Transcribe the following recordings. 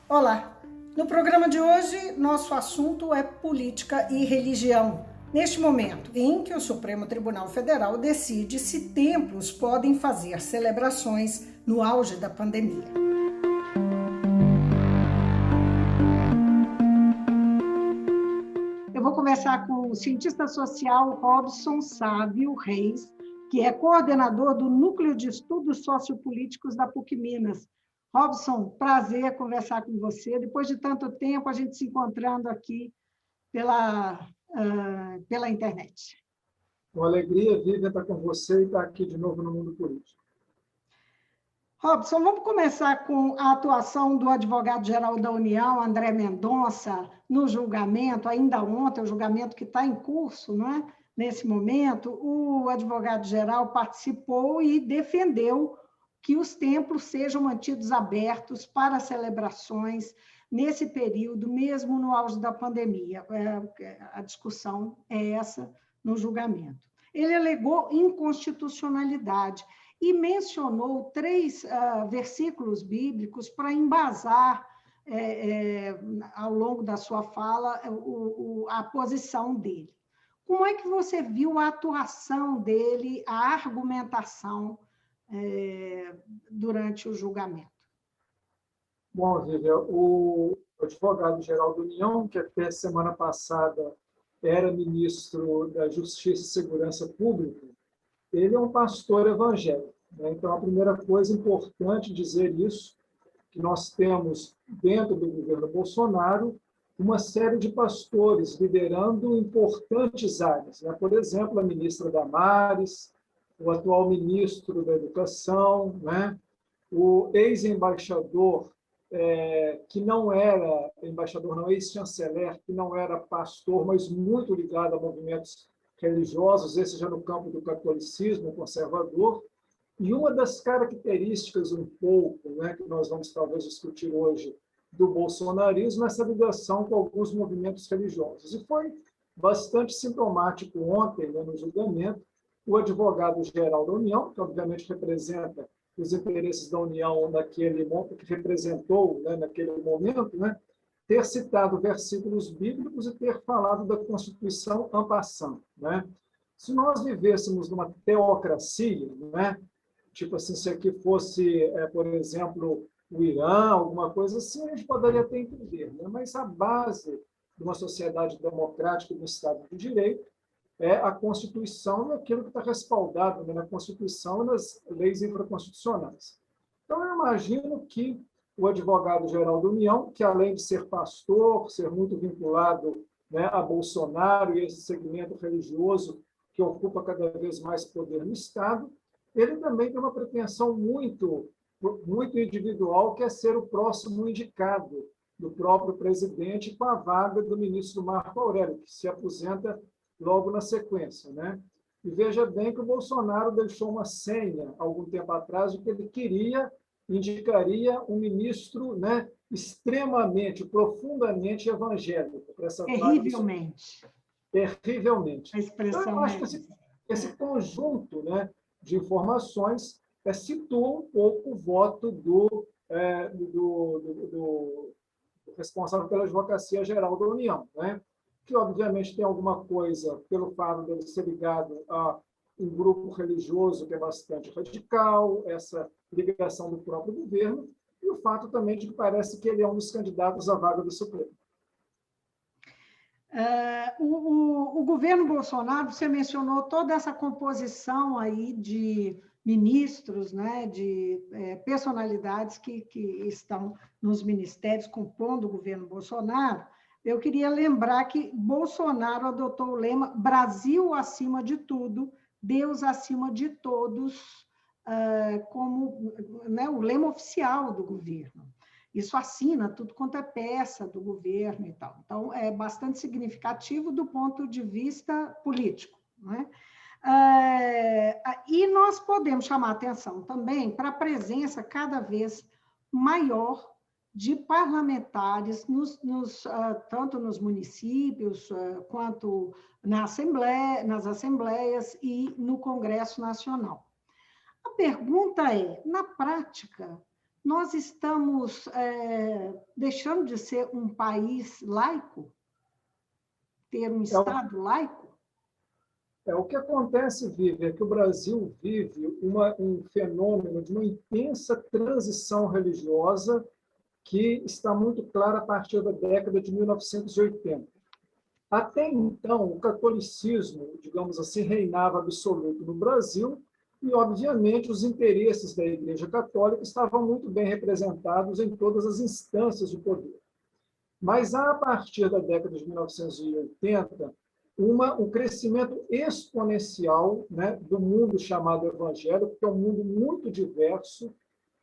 Olá! No programa de hoje, nosso assunto é política e religião. Neste momento em que o Supremo Tribunal Federal decide se templos podem fazer celebrações no auge da pandemia. Eu vou conversar com o cientista social Robson Sávio Reis, que é coordenador do Núcleo de Estudos Sociopolíticos da PUC-Minas. Robson, prazer conversar com você. Depois de tanto tempo, a gente se encontrando aqui pela internet. Uma alegria, Vivian, estar com você e estar aqui de novo no Mundo Político. Robson, vamos começar com a atuação do advogado-geral da União, André Mendonça, no julgamento, ainda ontem, o julgamento que está em curso, não é? Nesse momento, o advogado-geral participou e defendeu que os templos sejam mantidos abertos para celebrações nesse período, mesmo no auge da pandemia. A discussão é essa no julgamento. Ele alegou inconstitucionalidade e mencionou 3 versículos bíblicos para embasar, ao longo da sua fala, a posição dele. Como é que você viu a atuação dele, a argumentação durante o julgamento? Bom, Vivian, o advogado-geral da União, que até semana passada era ministro da Justiça e Segurança Pública, ele é um pastor evangélico, né? Então, a primeira coisa importante dizer isso, que nós temos dentro do governo Bolsonaro uma série de pastores liderando importantes áreas, né? Por exemplo, a ministra Damares, o atual ministro da Educação, né? O ex-embaixador, que não era embaixador, não, ex-chanceler, que não era pastor, mas muito ligado a movimentos religiosos, esse já no campo do catolicismo conservador. E uma das características um pouco, né, que nós vamos talvez discutir hoje, do bolsonarismo, é essa ligação com alguns movimentos religiosos. E foi bastante sintomático ontem, né, no julgamento, o advogado-geral da União, que obviamente representa os interesses da União naquele momento, que representou, né, naquele momento, né, ter citado versículos bíblicos e ter falado da Constituição en passant, né? Se nós vivêssemos numa teocracia, né, tipo assim, se aqui fosse, por exemplo, o Irã, alguma coisa assim, a gente poderia até entender, né? Mas a base de uma sociedade democrática e do Estado de Direito é a Constituição e aquilo que está respaldado, né, na Constituição e nas leis infraconstitucionais. Então, eu imagino que o advogado-geral da União, que além de ser pastor, ser muito vinculado, né, a Bolsonaro e esse segmento religioso que ocupa cada vez mais poder no Estado, ele também tem uma pretensão muito individual, que é ser o próximo indicado do próprio presidente com a vaga do ministro Marco Aurélio, que se aposenta logo na sequência, né? E veja bem que o Bolsonaro deixou uma senha, algum tempo atrás, de que ele indicaria um ministro, né, extremamente, profundamente evangélico para essa vaga. Terrivelmente. Terrivelmente. A expressão então, eu acho que esse conjunto, né, de informações situa um pouco o voto do responsável pela Advocacia Geral da União, né? Que, obviamente, tem alguma coisa pelo fato dele ser ligado a um grupo religioso que é bastante radical, essa ligação do próprio governo, e o fato também de que parece que ele é um dos candidatos à vaga do Supremo. O governo Bolsonaro, você mencionou toda essa composição aí de ministros, né, de personalidades que estão nos ministérios compondo o governo Bolsonaro. Eu queria lembrar que Bolsonaro adotou o lema Brasil acima de tudo, Deus acima de todos, como, né, o lema oficial do governo. Isso assina tudo quanto é peça do governo e tal. Então, é bastante significativo do ponto de vista político, não é? E nós podemos chamar atenção também para a presença cada vez maior de parlamentares, tanto nos municípios, quanto nas assembleias e no Congresso Nacional. A pergunta é, na prática, nós estamos deixando de ser um país laico? Ter um Estado laico? O que acontece, Vivi, é que o Brasil vive um fenômeno de uma intensa transição religiosa que está muito clara a partir da década de 1980. Até então, o catolicismo, digamos assim, reinava absoluto no Brasil e, obviamente, os interesses da Igreja Católica estavam muito bem representados em todas as instâncias de poder. Mas, a partir da década de 1980, um crescimento exponencial, né, do mundo chamado evangélico, que é um mundo muito diverso,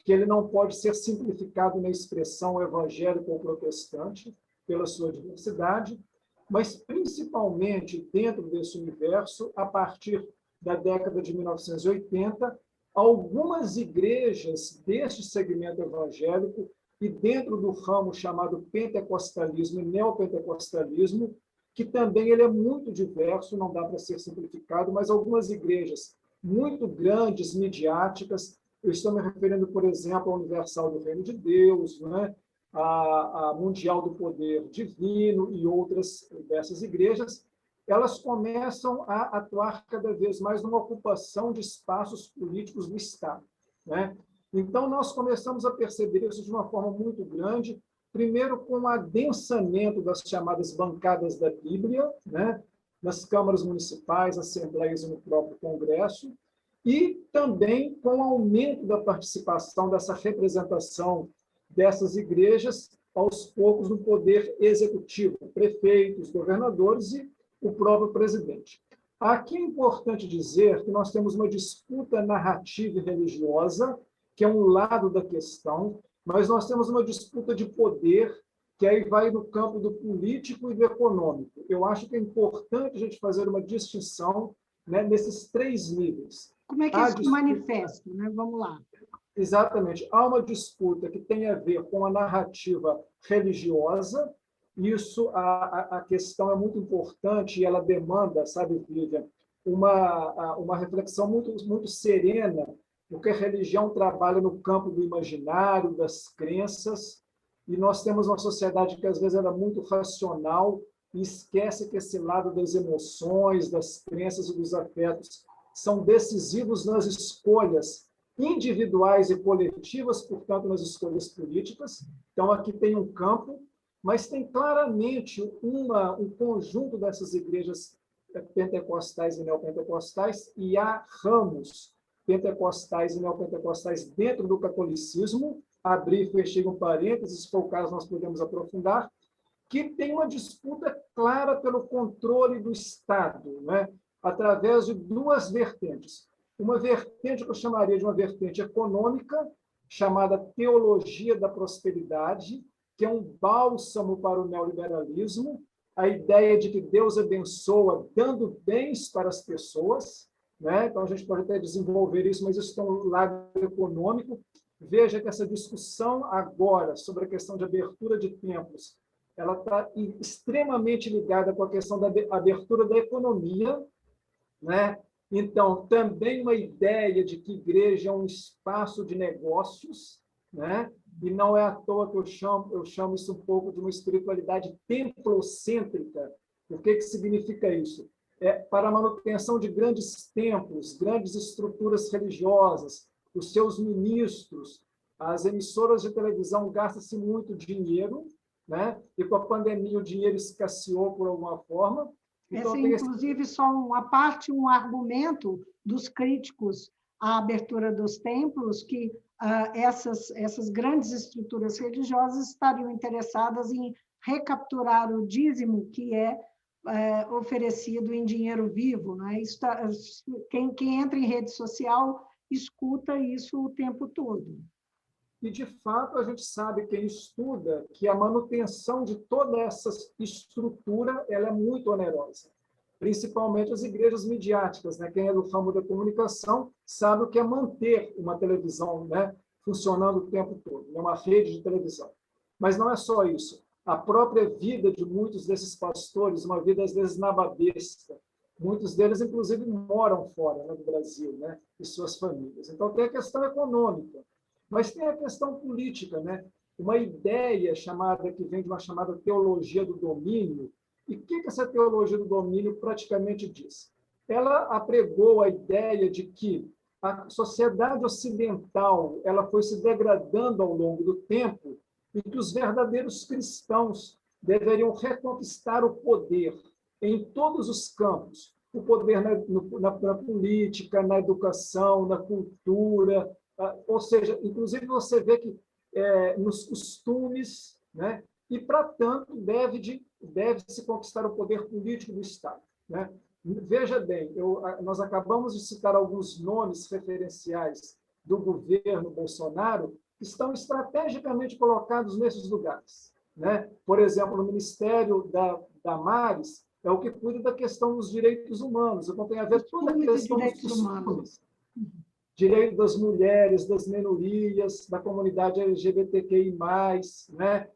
que ele não pode ser simplificado na expressão evangélico ou protestante, pela sua diversidade, mas, principalmente, dentro desse universo, a partir da década de 1980, algumas igrejas deste segmento evangélico e dentro do ramo chamado pentecostalismo e neopentecostalismo, que também ele é muito diverso, não dá para ser simplificado, mas algumas igrejas muito grandes, midiáticas, eu estou me referindo, por exemplo, à Universal do Reino de Deus, né? a Mundial do Poder Divino e outras dessas igrejas, elas começam a atuar cada vez mais numa ocupação de espaços políticos do Estado, né? Então, nós começamos a perceber isso de uma forma muito grande, primeiro com o adensamento das chamadas bancadas da Bíblia, né? Nas câmaras municipais, assembleias e no próprio Congresso, e também com o aumento da participação dessa representação dessas igrejas, aos poucos, no poder executivo, prefeitos, governadores e o próprio presidente. Aqui é importante dizer que nós temos uma disputa narrativa e religiosa, que é um lado da questão, mas nós temos uma disputa de poder, que aí vai no campo do político e do econômico. Eu acho que é importante a gente fazer uma distinção, né, nesses três níveis. Como é que isso se manifesta, né? Vamos lá. Exatamente. Há uma disputa que tem a ver com a narrativa religiosa. Isso, a questão é muito importante e ela demanda, sabe, Vivian, uma reflexão muito serena, porque a religião trabalha no campo do imaginário, das crenças, e nós temos uma sociedade que, às vezes, era muito racional e esquece que esse lado das emoções, das crenças e dos afetos são decisivos nas escolhas individuais e coletivas, portanto, nas escolhas políticas. Então, aqui tem um campo, mas tem claramente um conjunto dessas igrejas pentecostais e neopentecostais, e há ramos pentecostais e neopentecostais dentro do catolicismo, abrir e fechar um parênteses, se for o caso, nós podemos aprofundar, que tem uma disputa clara pelo controle do Estado, né? Através de duas vertentes. Uma vertente que eu chamaria de uma vertente econômica, chamada teologia da prosperidade, que é um bálsamo para o neoliberalismo, a ideia de que Deus abençoa dando bens para as pessoas, né? Então, a gente pode até desenvolver isso, mas isso tem um lado econômico. Veja que essa discussão agora sobre a questão de abertura de templos, ela está extremamente ligada com a questão da abertura da economia, né? Então, também uma ideia de que igreja é um espaço de negócios, né? E não é à toa que eu chamo isso um pouco de uma espiritualidade templocêntrica. O que significa isso? Para a manutenção de grandes templos, grandes estruturas religiosas, os seus ministros, as emissoras de televisão gastam-se muito dinheiro, né? E com a pandemia o dinheiro escasseou por alguma forma. Então, essa, inclusive, só uma parte, um argumento dos críticos à abertura dos templos, que essas grandes estruturas religiosas estariam interessadas em recapturar o dízimo que é oferecido em dinheiro vivo, né? Isso quem entra em rede social escuta isso o tempo todo. E, de fato, a gente sabe, quem estuda, que a manutenção de toda essa estrutura ela é muito onerosa, principalmente as igrejas midiáticas, né? Quem é do ramo da comunicação sabe o que é manter uma televisão, né, funcionando o tempo todo, né? Uma rede de televisão. Mas não é só isso. A própria vida de muitos desses pastores, uma vida, às vezes, nababesca. Muitos deles, inclusive, moram fora, né, do Brasil, né, e suas famílias. Então, tem a questão econômica. Mas tem a questão política, né? Uma ideia chamada, que vem de uma chamada teologia do domínio. E o que essa teologia do domínio praticamente diz? Ela apregou a ideia de que a sociedade ocidental ela foi se degradando ao longo do tempo e que os verdadeiros cristãos deveriam reconquistar o poder em todos os campos, o poder na política, na educação, na cultura, ou seja, inclusive você vê que nos costumes, né? E, para tanto, deve-se conquistar o poder político do Estado, né? Veja bem, nós acabamos de citar alguns nomes referenciais do governo Bolsonaro que estão estrategicamente colocados nesses lugares, né? Por exemplo, no Ministério da Damares, é o que cuida da questão dos direitos humanos, então tem a ver toda a questão dos costumes, direito das mulheres, das minorias, da comunidade LGBTQI+, né?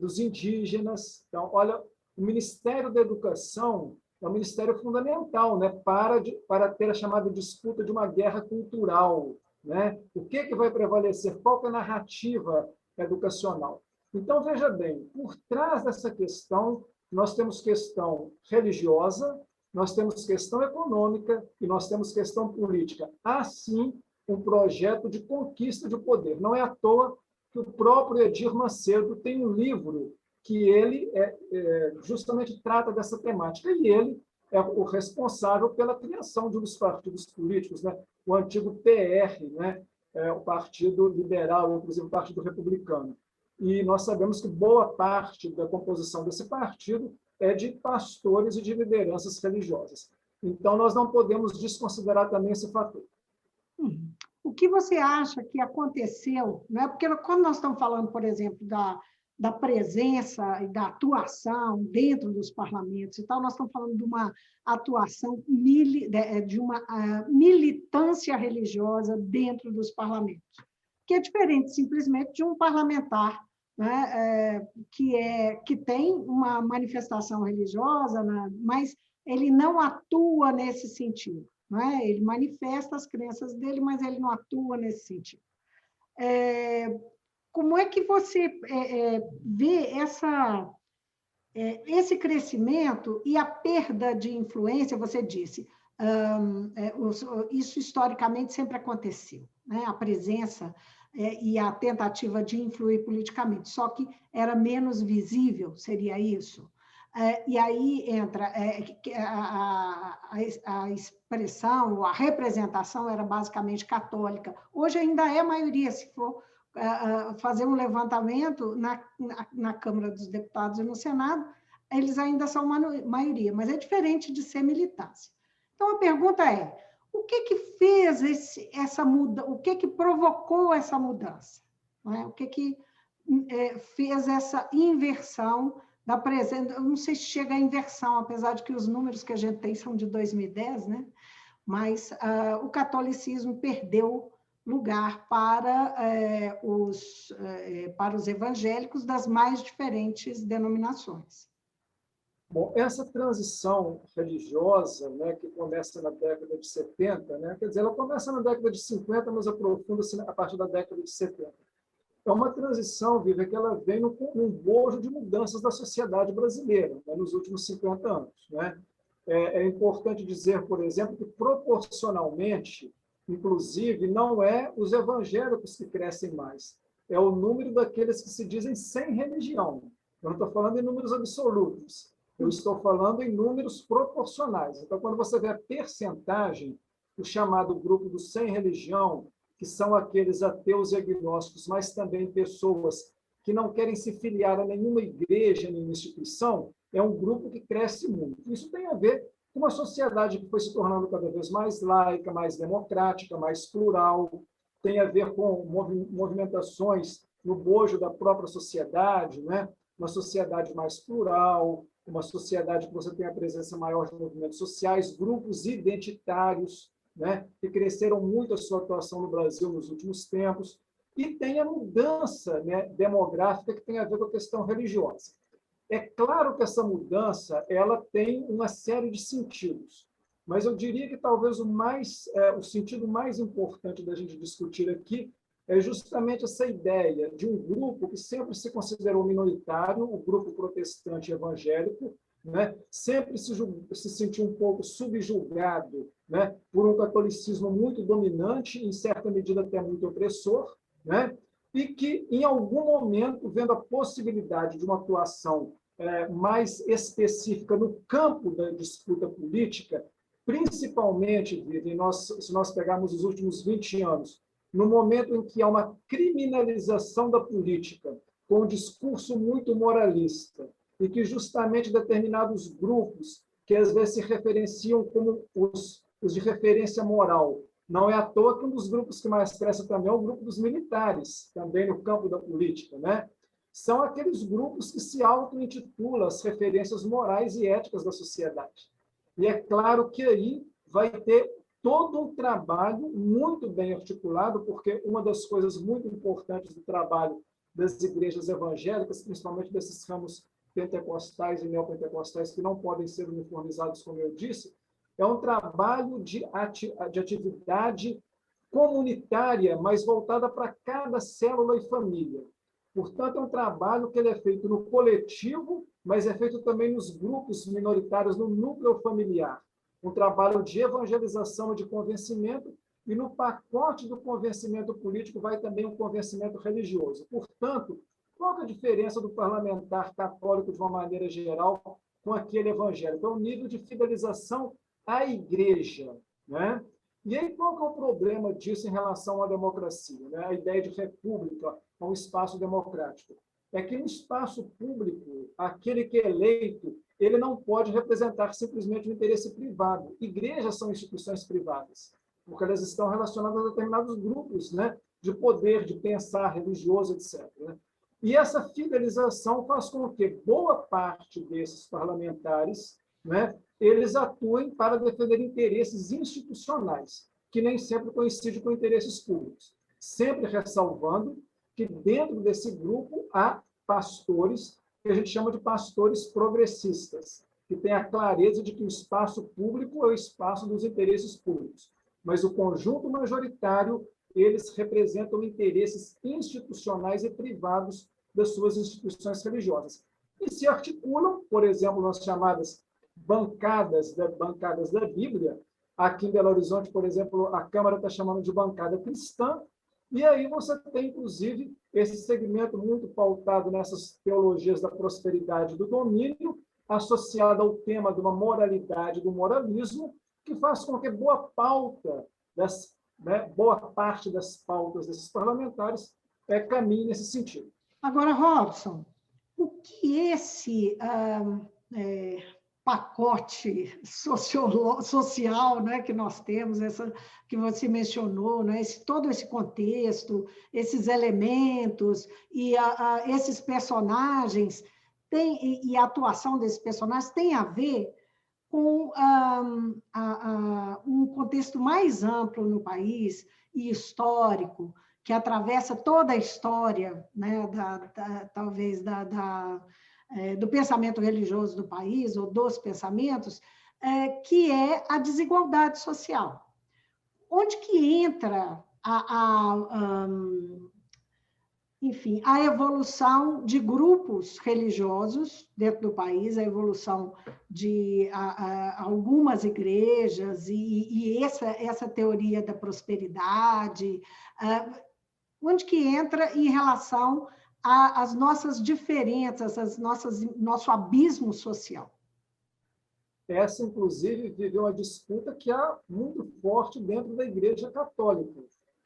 Dos indígenas. Então, olha, o Ministério da Educação é um ministério fundamental, né? para ter a chamada disputa de uma guerra cultural, né? O que vai prevalecer? Qual que é a narrativa educacional? Então, veja bem, por trás dessa questão, nós temos questão religiosa, nós temos questão econômica e nós temos questão política. Há, sim, um projeto de conquista de poder. Não é à toa que o próprio Edir Macedo tem um livro que ele justamente trata dessa temática. E ele é o responsável pela criação de um dos partidos políticos, né? O antigo PR, né? O Partido Liberal, inclusive o Partido Republicano. E nós sabemos que boa parte da composição desse partido é de pastores e de lideranças religiosas. Então, nós não podemos desconsiderar também esse fator. O que você acha que aconteceu? Né? Porque quando nós estamos falando, por exemplo, da presença e da atuação dentro dos parlamentos e tal, nós estamos falando de uma atuação, de uma militância religiosa dentro dos parlamentos, que é diferente simplesmente de um parlamentar, né, que tem uma manifestação religiosa, né, mas ele não atua nesse sentido. Né? Ele manifesta as crenças dele, mas ele não atua nesse sentido. Como é que você vê esse crescimento e a perda de influência? Você disse, isso historicamente sempre aconteceu, né? A presença e a tentativa de influir politicamente, só que era menos visível, seria isso? E aí entra a expressão, a representação era basicamente católica. Hoje ainda é a maioria, se for fazer um levantamento na Câmara dos Deputados e no Senado, eles ainda são maioria, mas é diferente de ser militância. Então, a pergunta é, o que fez essa mudança, o que provocou essa mudança? Não é? O que fez essa inversão da presença? Eu não sei se chega à inversão, apesar de que os números que a gente tem são de 2010, né? Mas o catolicismo perdeu lugar para os evangélicos das mais diferentes denominações. Bom, essa transição religiosa, né, que começa na década de 70, né, quer dizer, ela começa na década de 50, mas aprofunda-se a partir da década de 70. É uma transição, Viva, que ela vem num bojo de mudanças da sociedade brasileira, né, nos últimos 50 anos. Né? É importante dizer, por exemplo, que proporcionalmente, inclusive, não é os evangélicos que crescem mais, é o número daqueles que se dizem sem religião. Eu não estou falando em números absolutos, eu estou falando em números proporcionais. Então, quando você vê a percentagem, o chamado grupo dos sem religião, que são aqueles ateus e agnósticos, mas também pessoas que não querem se filiar a nenhuma igreja, nenhuma instituição, é um grupo que cresce muito. Isso tem a ver com uma sociedade que foi se tornando cada vez mais laica, mais democrática, mais plural, tem a ver com movimentações no bojo da própria sociedade, né? Uma sociedade mais plural, uma sociedade que você tem a presença maior de movimentos sociais, grupos identitários, né, que cresceram muito a sua atuação no Brasil nos últimos tempos, e tem a mudança, né, demográfica que tem a ver com a questão religiosa. É claro que essa mudança ela tem uma série de sentidos, mas eu diria que talvez o sentido mais importante da gente discutir aqui é justamente essa ideia de um grupo que sempre se considerou minoritário, o grupo protestante evangélico, né? Sempre se sentiu um pouco subjugado, né? Por um catolicismo muito dominante, em certa medida até muito opressor, né? E que, em algum momento, vendo a possibilidade de uma atuação mais específica no campo da disputa política, principalmente, Vivi, se nós pegarmos os últimos 20 anos, no momento em que há uma criminalização da política, com um discurso muito moralista, e que justamente determinados grupos, que às vezes se referenciam como os de referência moral, não é à toa que um dos grupos que mais cresce também é o grupo dos militares, também no campo da política, né? São aqueles grupos que se auto-intitulam as referências morais e éticas da sociedade. E é claro que aí vai ter todo um trabalho muito bem articulado, porque uma das coisas muito importantes do trabalho das igrejas evangélicas, principalmente desses ramos pentecostais e neopentecostais, que não podem ser uniformizados, como eu disse, é um trabalho de atividade comunitária, mas voltada para cada célula e família. Portanto, é um trabalho que ele é feito no coletivo, mas é feito também nos grupos minoritários, no núcleo familiar. Um trabalho de evangelização e de convencimento, e no pacote do convencimento político vai também o convencimento religioso. Portanto, qual é a diferença do parlamentar católico, de uma maneira geral, com aquele evangélico? É o nível de fidelização à igreja, né? E aí, qual que é o problema disso em relação à democracia, né? A ideia de república, um espaço democrático. É que no espaço público, aquele que é eleito, ele não pode representar simplesmente o interesse privado. Igrejas são instituições privadas, porque elas estão relacionadas a determinados grupos, né, de poder, de pensar religioso, etc. Né? E essa fidelização faz com que boa parte desses parlamentares, né, eles atuem para defender interesses institucionais, que nem sempre coincidem com interesses públicos. Sempre ressalvando que dentro desse grupo há pastores, que a gente chama de pastores progressistas, que têm a clareza de que o espaço público é o espaço dos interesses públicos. Mas o conjunto majoritário, eles representam interesses institucionais e privados das suas instituições religiosas. E se articulam, por exemplo, nas chamadas bancadas da Bíblia. Aqui em Belo Horizonte, por exemplo, a Câmara está chamando de bancada cristã, e aí você tem, inclusive, esse segmento muito pautado nessas teologias da prosperidade e do domínio, associado ao tema de uma moralidade, do moralismo, que faz com que boa parte das pautas desses parlamentares caminhe nesse sentido. Agora, Robson, o que esse pacote social, né, que nós temos, que você mencionou, né, todo esse contexto, esses elementos e esses personagens, e a atuação desses personagens tem a ver com um contexto mais amplo no país e histórico, que atravessa toda a história, né, talvez do pensamento religioso do país, ou dos pensamentos, que é a desigualdade social. Onde que entra enfim, a evolução de grupos religiosos dentro do país, a evolução de algumas igrejas e essa teoria da prosperidade, onde que entra em relação às nossas diferenças, nosso abismo social? Essa, inclusive, viveu uma disputa que há muito forte dentro da Igreja Católica,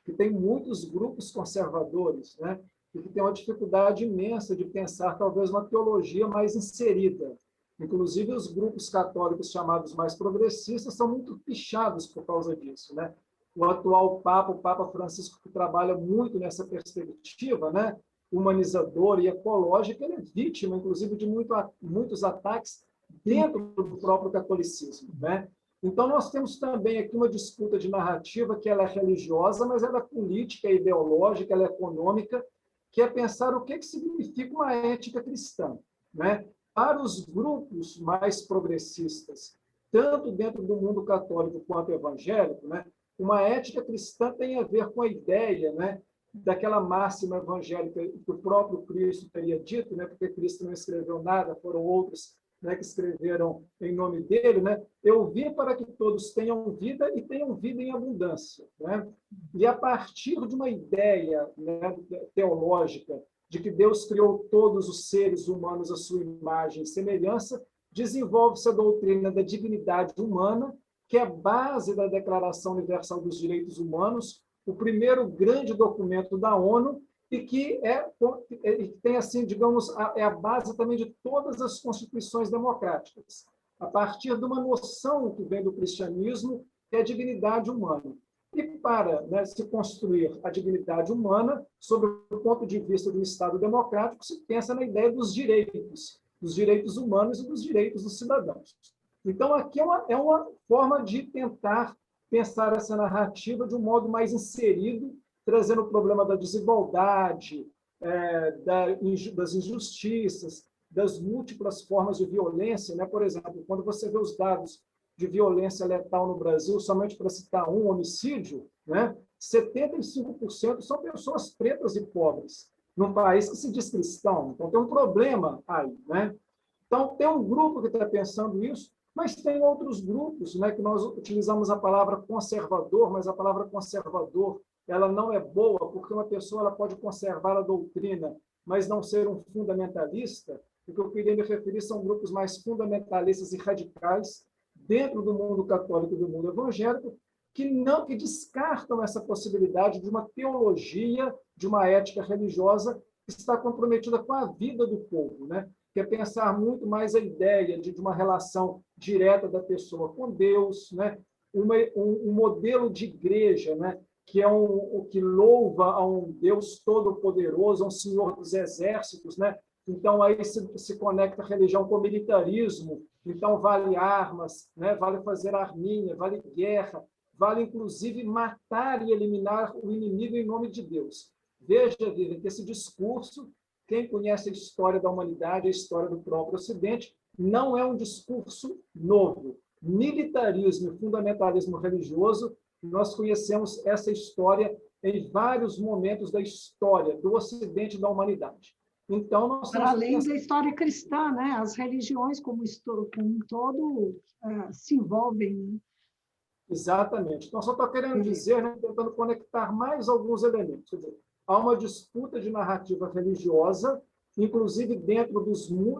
que tem muitos grupos conservadores, né? E que tem uma dificuldade imensa de pensar, talvez, uma teologia mais inserida. Inclusive, os grupos católicos chamados mais progressistas são muito pichados por causa disso, né? O atual Papa, o Papa Francisco, que trabalha muito nessa perspectiva, né, humanizadora e ecológica, ele é vítima, inclusive, de muitos ataques dentro do próprio catolicismo, né? Então, nós temos também aqui uma disputa de narrativa que ela é religiosa, mas ela é política, é ideológica, ela é econômica, que é pensar o que significa uma ética cristã, né? Para os grupos mais progressistas, tanto dentro do mundo católico quanto evangélico, né, uma ética cristã tem a ver com a ideia, né, daquela máxima evangélica que o próprio Cristo teria dito, né? Porque Cristo não escreveu nada, foram outros, né, que escreveram em nome dele, né? Eu vim para que todos tenham vida e tenham vida em abundância, né? E a partir de uma ideia, né, teológica de que Deus criou todos os seres humanos à sua imagem e semelhança, desenvolve-se a doutrina da dignidade humana, que é a base da Declaração Universal dos Direitos Humanos, o primeiro grande documento da ONU, e que tem, assim, digamos, é a base também de todas as constituições democráticas, a partir de uma noção que vem do cristianismo, que é a dignidade humana. E para, né, se construir a dignidade humana, sob o ponto de vista do Estado democrático, se pensa na ideia dos direitos humanos e dos direitos dos cidadãos. Então, aqui é uma forma de tentar pensar essa narrativa de um modo mais inserido, trazendo o problema da desigualdade, das injustiças, das múltiplas formas de violência, né? Por exemplo, quando você vê os dados de violência letal no Brasil, somente para citar um homicídio, né? 75% são pessoas pretas e pobres, num país que se diz cristão. Então, tem um problema aí, né? Então, tem um grupo que está pensando isso, mas tem outros grupos, né, que nós utilizamos a palavra conservador, mas a palavra conservador ela não é boa, porque uma pessoa ela pode conservar a doutrina, mas não ser um fundamentalista. O que eu queria me referir são grupos mais fundamentalistas e radicais dentro do mundo católico e do mundo evangélico, que descartam essa possibilidade de uma teologia, de uma ética religiosa que está comprometida com a vida do povo, né? Que é pensar muito mais a ideia de uma relação direta da pessoa com Deus, né? Um modelo de igreja, né? Que é o que louva a um Deus todo-poderoso, a um Senhor dos exércitos, né? Então, aí se conecta a religião com o militarismo, então vale armas, né? Vale fazer arminha, vale guerra, vale, inclusive, matar e eliminar o inimigo em nome de Deus. Veja, Vivian, que esse discurso, quem conhece a história da humanidade, a história do próprio Ocidente, não é um discurso novo. Militarismo e fundamentalismo religioso, nós conhecemos essa história em vários momentos da história do Ocidente e da humanidade. Então, nós para além da história cristã, né? As religiões como um todo se envolvem. Né? Exatamente. Então, só estou querendo dizer, né, tentando conectar mais alguns elementos. Quer dizer, há uma disputa de narrativa religiosa, inclusive dentro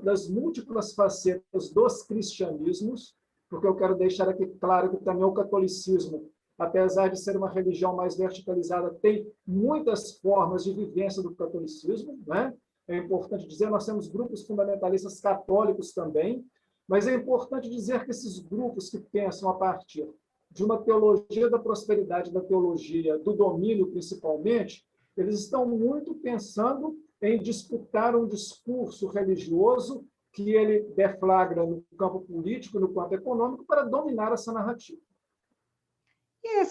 das múltiplas facetas dos cristianismos, porque eu quero deixar aqui claro que também o catolicismo, apesar de ser uma religião mais verticalizada, tem muitas formas de vivência do catolicismo, né? É importante dizer, nós temos grupos fundamentalistas católicos também, mas é importante dizer que esses grupos que pensam a partir de uma teologia da prosperidade, da teologia do domínio, principalmente, eles estão muito pensando em disputar um discurso religioso que ele deflagra no campo político, no campo econômico, para dominar essa narrativa. E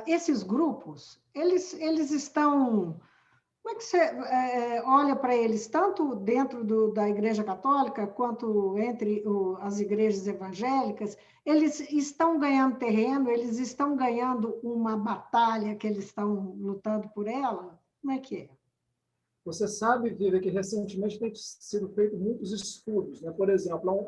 esses grupos, eles estão... Como é que você olha para eles, tanto dentro da Igreja Católica, quanto entre as igrejas evangélicas? Eles estão ganhando terreno, eles estão ganhando uma batalha que eles estão lutando por ela? Como é que é? Você sabe, Vivian, que recentemente tem sido feito muitos estudos, né? Por exemplo,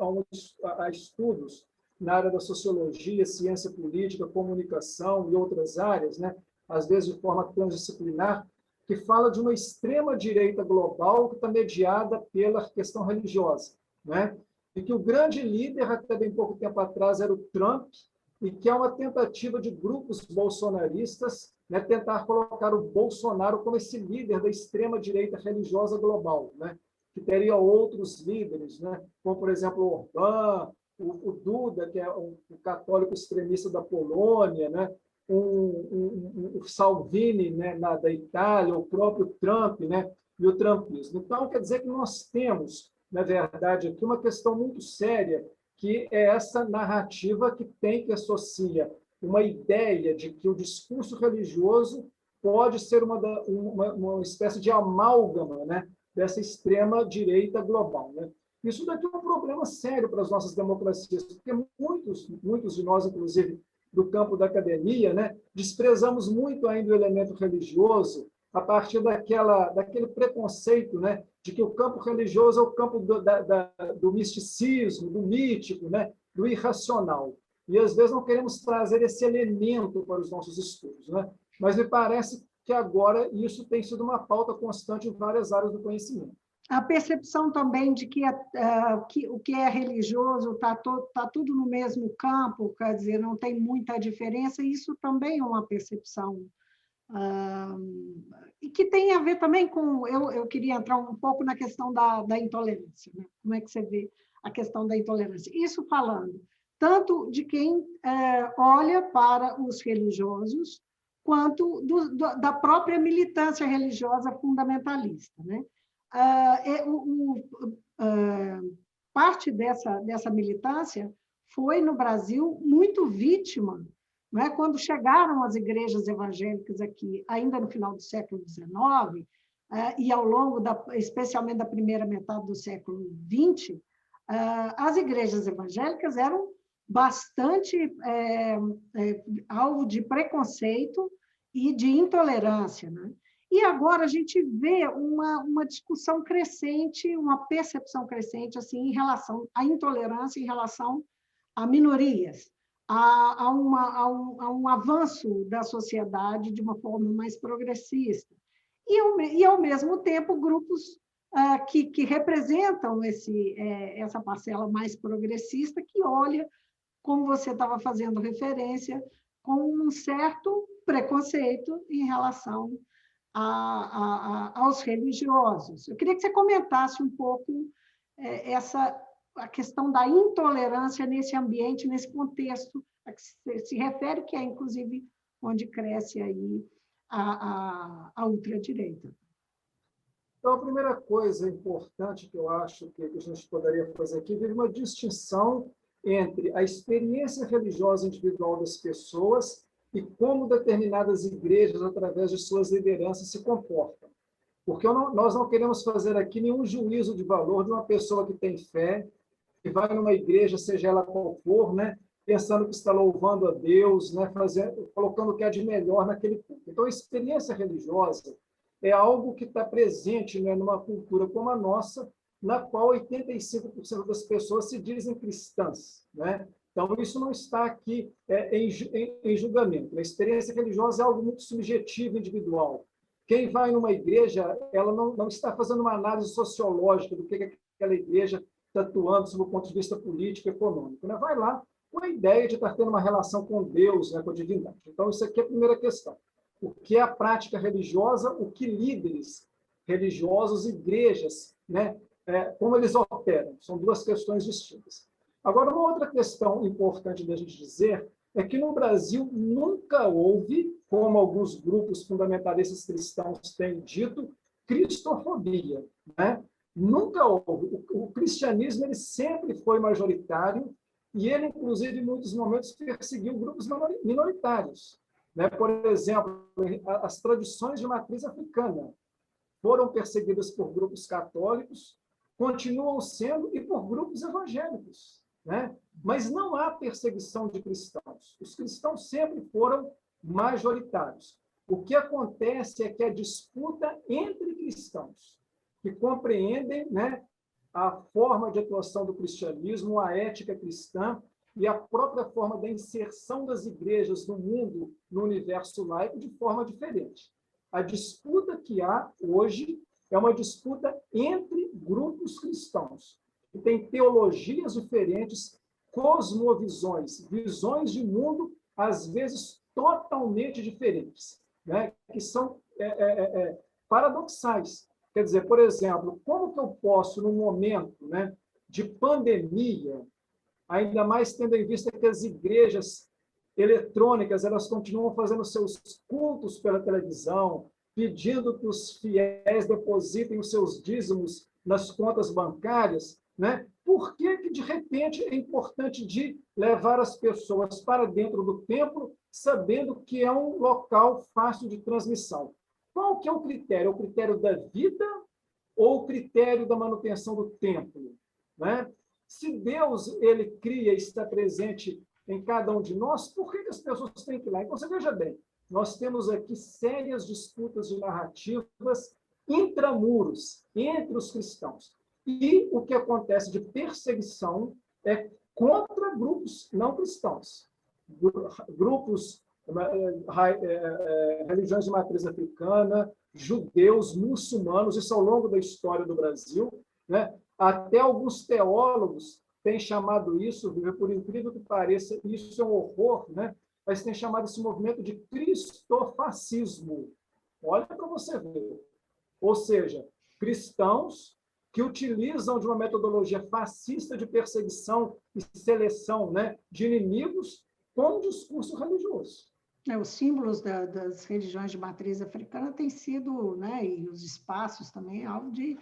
há estudos na área da sociologia, ciência política, comunicação e outras áreas, né? Às vezes de forma transdisciplinar, que fala de uma extrema-direita global que está mediada pela questão religiosa, né? E que o grande líder, até bem pouco tempo atrás, era o Trump, e que é uma tentativa de grupos bolsonaristas, né, tentar colocar o Bolsonaro como esse líder da extrema-direita religiosa global, né? Que teria outros líderes, né? Como, por exemplo, o Orbán, o Duda, que é o católico extremista da Polônia, né? O Salvini, né, da Itália, o próprio Trump, né, e o trumpismo. Então, quer dizer que nós temos, na verdade, aqui uma questão muito séria, que é essa narrativa que associa uma ideia de que o discurso religioso pode ser uma espécie de amálgama, né, dessa extrema-direita global. Né? Isso daqui é um problema sério para as nossas democracias, porque muitos de nós, inclusive, do campo da academia, né? Desprezamos muito ainda o elemento religioso a partir daquele preconceito, né? De que o campo religioso é o campo do misticismo, do mítico, né? Do irracional. E, às vezes, não queremos trazer esse elemento para os nossos estudos, né? Mas me parece que agora isso tem sido uma pauta constante em várias áreas do conhecimento. A percepção também de que, o que é religioso está tudo no mesmo campo, quer dizer, não tem muita diferença, isso também é uma percepção. E que tem a ver também com... Eu queria entrar um pouco na questão da intolerância, né? Como é que você vê a questão da intolerância? Isso falando tanto de quem olha para os religiosos, quanto da própria militância religiosa fundamentalista, né? Parte dessa militância foi, no Brasil, muito vítima, não é? Quando chegaram as igrejas evangélicas aqui, ainda no final do século XIX, e ao longo, especialmente da primeira metade do século XX, as igrejas evangélicas eram bastante alvo de preconceito e de intolerância, né? E agora a gente vê uma discussão crescente, uma percepção crescente assim, em relação à intolerância, em relação a minorias, a um avanço da sociedade de uma forma mais progressista. E ao mesmo tempo, grupos que representam essa parcela mais progressista, que olha, como você estava fazendo referência, com um certo preconceito em relação aos religiosos. Eu queria que você comentasse um pouco a questão da intolerância nesse ambiente, nesse contexto a que se refere, que é, inclusive, onde cresce aí a ultradireita. Então, a primeira coisa importante que eu acho que a gente poderia fazer aqui é uma distinção entre a experiência religiosa individual das pessoas e como determinadas igrejas, através de suas lideranças, se comportam. Porque nós não queremos fazer aqui nenhum juízo de valor de uma pessoa que tem fé, que vai numa igreja, seja ela qual for, né, pensando que está louvando a Deus, né, colocando o que há de melhor naquele culto. Então, a experiência religiosa é algo que está presente, né, numa cultura como a nossa, na qual 85% das pessoas se dizem cristãs, né? Então, isso não está aqui em julgamento. A experiência religiosa é algo muito subjetivo, individual. Quem vai numa igreja, ela não está fazendo uma análise sociológica do que aquela igreja está atuando sob o ponto de vista político e econômico, né? Vai lá com a ideia de estar tendo uma relação com Deus, né, com a divindade. Então, isso aqui é a primeira questão. O que é a prática religiosa, o que líderes religiosos, igrejas, né, como eles operam. São duas questões distintas. Agora, uma outra questão importante da gente dizer é que no Brasil nunca houve, como alguns grupos fundamentalistas cristãos têm dito, cristofobia, né? Nunca houve. O cristianismo ele sempre foi majoritário e ele, inclusive, em muitos momentos, perseguiu grupos minoritários, né? Por exemplo, as tradições de matriz africana foram perseguidas por grupos católicos, continuam sendo, e por grupos evangélicos, né? Mas não há perseguição de cristãos. Os cristãos sempre foram majoritários. O que acontece é que a disputa entre cristãos, que compreendem, né, a forma de atuação do cristianismo, a ética cristã e a própria forma da inserção das igrejas no mundo, no universo laico, de forma diferente. A disputa que há hoje é uma disputa entre grupos cristãos, que têm teologias diferentes, cosmovisões, visões de mundo, às vezes, totalmente diferentes, né? Que são paradoxais. Quer dizer, por exemplo, como que eu posso, num momento, né, de pandemia, ainda mais tendo em vista que as igrejas eletrônicas elas continuam fazendo seus cultos pela televisão, pedindo que os fiéis depositem os seus dízimos nas contas bancárias, né? Por que, de repente, é importante de levar as pessoas para dentro do templo, sabendo que é um local fácil de transmissão? Qual que é o critério? É o critério da vida ou o critério da manutenção do templo, né? Se Deus ele cria e está presente em cada um de nós, por que as pessoas têm que ir lá? Então, você veja bem, nós temos aqui sérias disputas de narrativas intramuros, entre os cristãos. E o que acontece de perseguição é contra grupos não cristãos, grupos, religiões de matriz africana, judeus, muçulmanos, isso ao longo da história do Brasil, né? Até alguns teólogos têm chamado isso, por incrível que pareça, isso é um horror, né? Mas têm chamado esse movimento de cristofascismo. Olha para você ver. Ou seja, cristãos que utilizam de uma metodologia fascista de perseguição e seleção, né, de inimigos com um discurso religioso. Os símbolos das religiões de matriz africana têm sido, né, e os espaços também, alvo de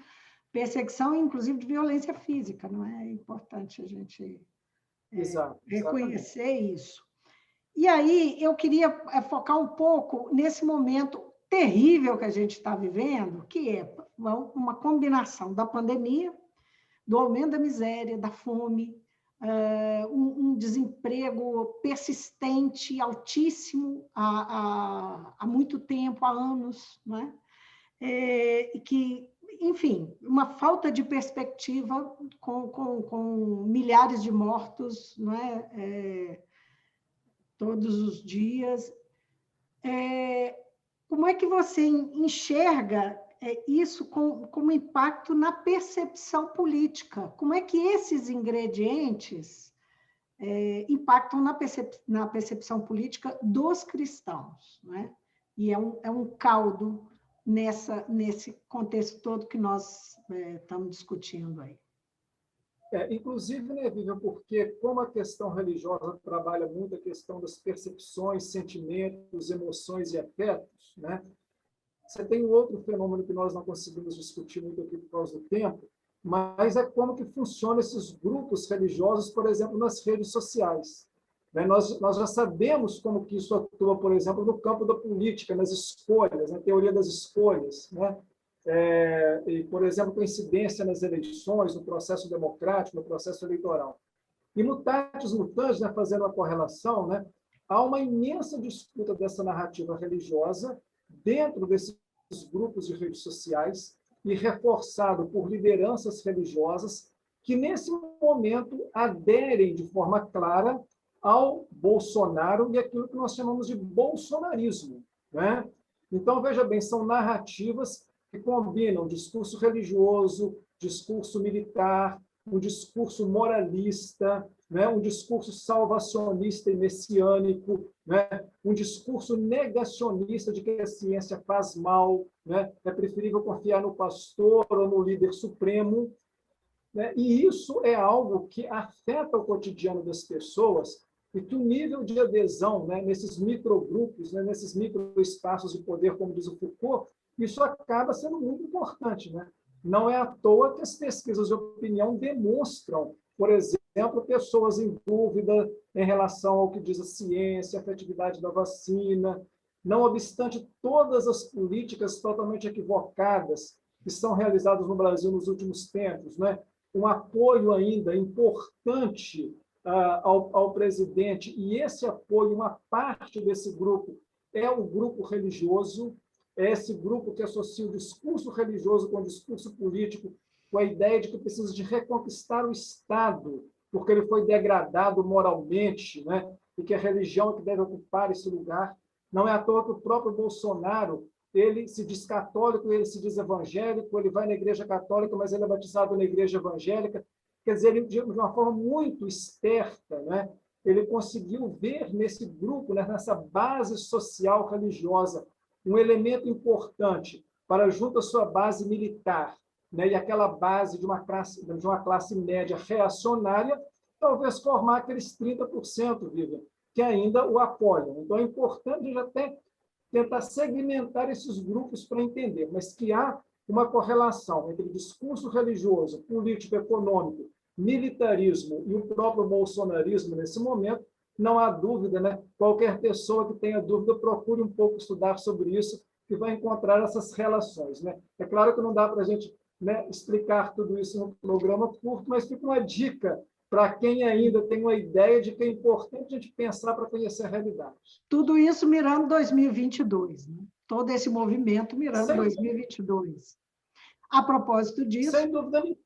perseguição, inclusive de violência física, não é? É importante a gente reconhecer isso. E aí, eu queria focar um pouco nesse momento terrível que a gente está vivendo, que é uma combinação da pandemia, do aumento da miséria, da fome, um desemprego persistente, altíssimo, há muito tempo, há anos, né? Que, enfim, uma falta de perspectiva com milhares de mortos, não é? Todos os dias. Como é que você enxerga isso como impacto na percepção política? Como é que esses ingredientes impactam na percepção política dos cristãos, né? E é um caldo nesse contexto todo que nós estamos discutindo aí. Inclusive, né, Vivian, porque como a questão religiosa trabalha muito a questão das percepções, sentimentos, emoções e afetos, né? Você tem um outro fenômeno que nós não conseguimos discutir muito aqui por causa do tempo, mas é como que funcionam esses grupos religiosos, por exemplo, nas redes sociais. Né? Nós já sabemos como que isso atua, por exemplo, no campo da política, nas escolhas, na teoria das escolhas, né? E, por exemplo, coincidência nas eleições, no processo democrático, no processo eleitoral. E mutatis mutandis, né, fazendo uma correlação, né, há uma imensa disputa dessa narrativa religiosa dentro desses grupos de redes sociais e reforçado por lideranças religiosas que, nesse momento, aderem de forma clara ao Bolsonaro e aquilo que nós chamamos de bolsonarismo, né? Então, veja bem, são narrativas que combinam discurso religioso, discurso militar, um discurso moralista, né? Um discurso salvacionista e messiânico, né? Um discurso negacionista de que a ciência faz mal, né? É preferível confiar no pastor ou no líder supremo, né? E isso é algo que afeta o cotidiano das pessoas e que o nível de adesão, né, nesses microgrupos, né, nesses microespaços de poder, como diz o Foucault, isso acaba sendo muito importante, né? Não é à toa que as pesquisas de opinião demonstram, por exemplo, pessoas em dúvida em relação ao que diz a ciência, a efetividade da vacina, não obstante todas as políticas totalmente equivocadas que são realizadas no Brasil nos últimos tempos, né? Um apoio ainda importante ao presidente, e esse apoio, uma parte desse grupo, é o grupo religioso, é esse grupo que associa o discurso religioso com o discurso político, com a ideia de que precisa de reconquistar o Estado, porque ele foi degradado moralmente, né? E que a religião é que deve ocupar esse lugar. Não é à toa que o próprio Bolsonaro, ele se diz católico, ele se diz evangélico, ele vai na igreja católica, mas ele é batizado na igreja evangélica. Quer dizer, ele, de uma forma muito esperta, né? Ele conseguiu ver nesse grupo, né, nessa base social religiosa, um elemento importante para, junto à sua base militar, né, e aquela base de uma classe média reacionária, talvez formar aqueles 30%, Vivian, que ainda o apoiam. Então, é importante a gente até tentar segmentar esses grupos para entender, mas que há uma correlação entre discurso religioso, político, econômico, militarismo e o próprio bolsonarismo nesse momento, não há dúvida, né? Qualquer pessoa que tenha dúvida, procure um pouco estudar sobre isso, que vai encontrar essas relações, né? É claro que não dá para a gente, né, explicar tudo isso no programa curto, mas fica uma dica para quem ainda tem uma ideia de que é importante a gente pensar para conhecer a realidade. Tudo isso mirando 2022, né? Todo esse movimento mirando Sem 2022. A propósito disso, sem dúvida nenhuma.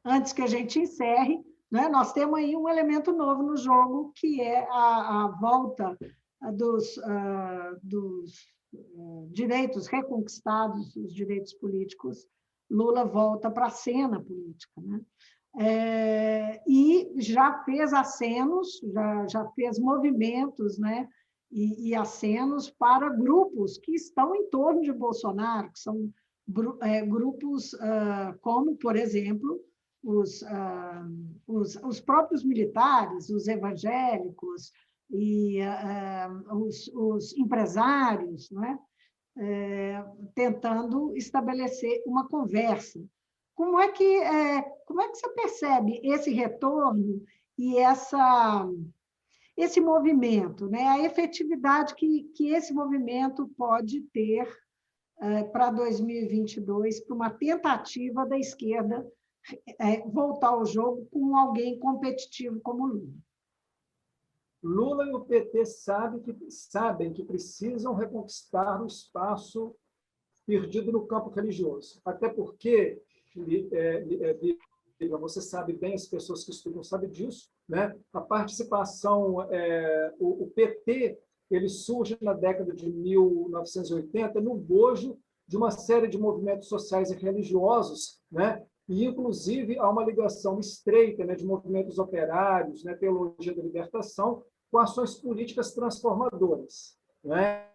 antes que a gente encerre, né, nós temos aí um elemento novo no jogo, que é a volta dos direitos reconquistados, os direitos políticos. Lula volta para a cena política, né? E já fez acenos, já fez movimentos, né? E acenos para grupos que estão em torno de Bolsonaro, que são grupos como, por exemplo, os próprios militares, os evangélicos e os empresários, né? Tentando estabelecer uma conversa. Como é que você percebe esse retorno e esse movimento, né? A efetividade que esse movimento pode ter para 2022, para uma tentativa da esquerda voltar ao jogo com alguém competitivo como Lula? Lula e o PT sabem que precisam reconquistar o espaço perdido no campo religioso. Até porque, você sabe bem, as pessoas que estudam sabem disso, né? A participação, o PT, ele surge na década de 1980 no bojo de uma série de movimentos sociais e religiosos, né? E, inclusive, há uma ligação estreita, né, de movimentos operários, né, teologia da libertação, com ações políticas transformadoras, né?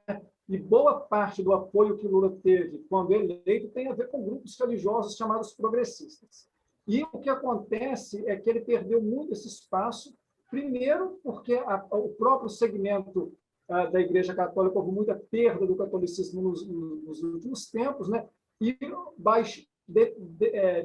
E boa parte do apoio que Lula teve quando eleito tem a ver com grupos religiosos chamados progressistas. E o que acontece é que ele perdeu muito esse espaço, primeiro porque o próprio segmento da Igreja Católica houve muita perda do catolicismo nos últimos tempos, né? E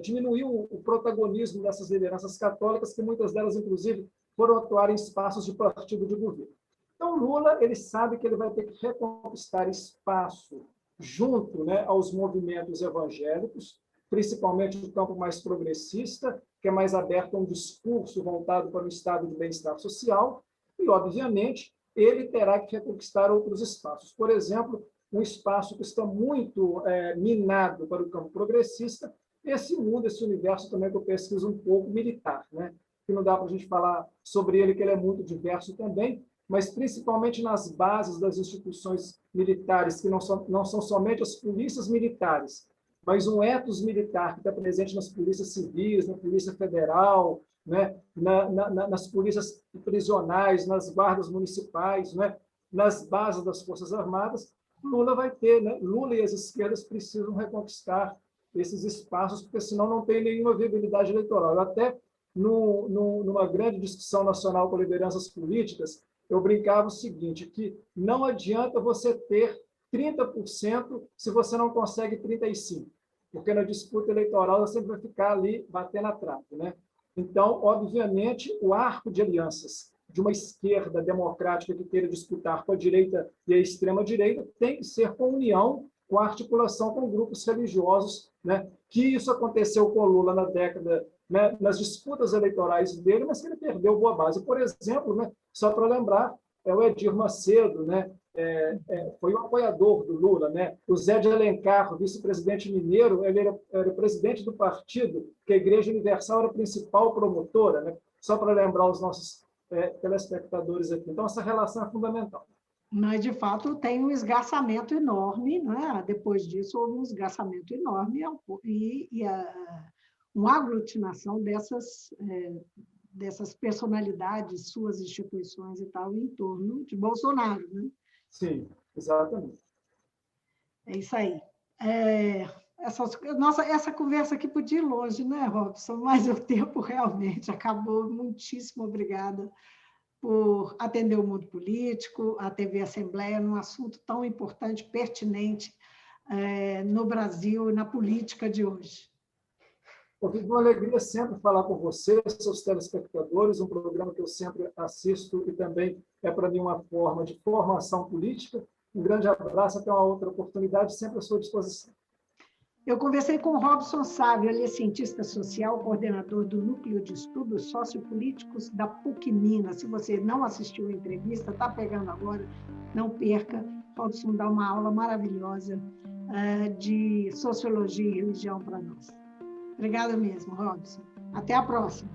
diminuiu o protagonismo dessas lideranças católicas, que muitas delas, inclusive, foram atuar em espaços de partido de governo. Então, Lula, ele sabe que ele vai ter que reconquistar espaço junto, né, aos movimentos evangélicos, principalmente no campo mais progressista, que é mais aberto a um discurso voltado para o estado de bem-estar social, e, obviamente, ele terá que reconquistar outros espaços. Por exemplo, um espaço que está muito minado para o campo progressista, esse universo também que eu pesquiso um pouco militar, né? Que não dá para a gente falar sobre ele, que ele é muito diverso também, mas principalmente nas bases das instituições militares, que não são somente as polícias militares, mas um ethos militar que está presente nas polícias civis, na Polícia Federal, né? Nas polícias prisionais, nas guardas municipais, né? Nas bases das Forças Armadas. Lula vai ter, né? Lula e as esquerdas precisam reconquistar esses espaços, porque senão não tem nenhuma viabilidade eleitoral. Eu até, numa grande discussão nacional com lideranças políticas, eu brincava o seguinte, que não adianta você ter 30% se você não consegue 35%, porque na disputa eleitoral você sempre vai ficar ali batendo a trave, né? Então, obviamente, o arco de alianças de uma esquerda democrática que queira disputar com a direita e a extrema-direita tem que ser com união, com articulação com grupos religiosos, né? Que isso aconteceu com Lula na década, né, nas disputas eleitorais dele, mas que ele perdeu boa base. Por exemplo, né, só para lembrar, o Edir Macedo, né, foi um apoiador do Lula, né? O Zé de Alencar, vice-presidente mineiro, ele era presidente do partido, que a Igreja Universal era a principal promotora, né? Só para lembrar os nossos telespectadores aqui. Então, essa relação é fundamental. Mas, de fato, tem um esgarçamento enorme, né? Depois disso, houve um esgarçamento enorme e uma aglutinação dessas personalidades, suas instituições e tal, em torno de Bolsonaro, né? Sim, exatamente. É isso aí. Essa conversa aqui podia ir longe, né, Robson? Mas o tempo realmente acabou. Muitíssimo obrigada por atender o mundo político, a TV Assembleia, num assunto tão importante, pertinente no Brasil e na política de hoje. Foi uma alegria sempre falar com você, seus telespectadores, um programa que eu sempre assisto e também é para mim uma forma de formação política. Um grande abraço, até uma outra oportunidade, sempre à sua disposição. Eu conversei com o Robson Sávio, ele é cientista social, coordenador do Núcleo de Estudos Sociopolíticos da PUC Minas. Se você não assistiu a entrevista, está pegando agora, não perca. Robson dá uma aula maravilhosa de sociologia e religião para nós. Obrigada mesmo, Robson. Até a próxima.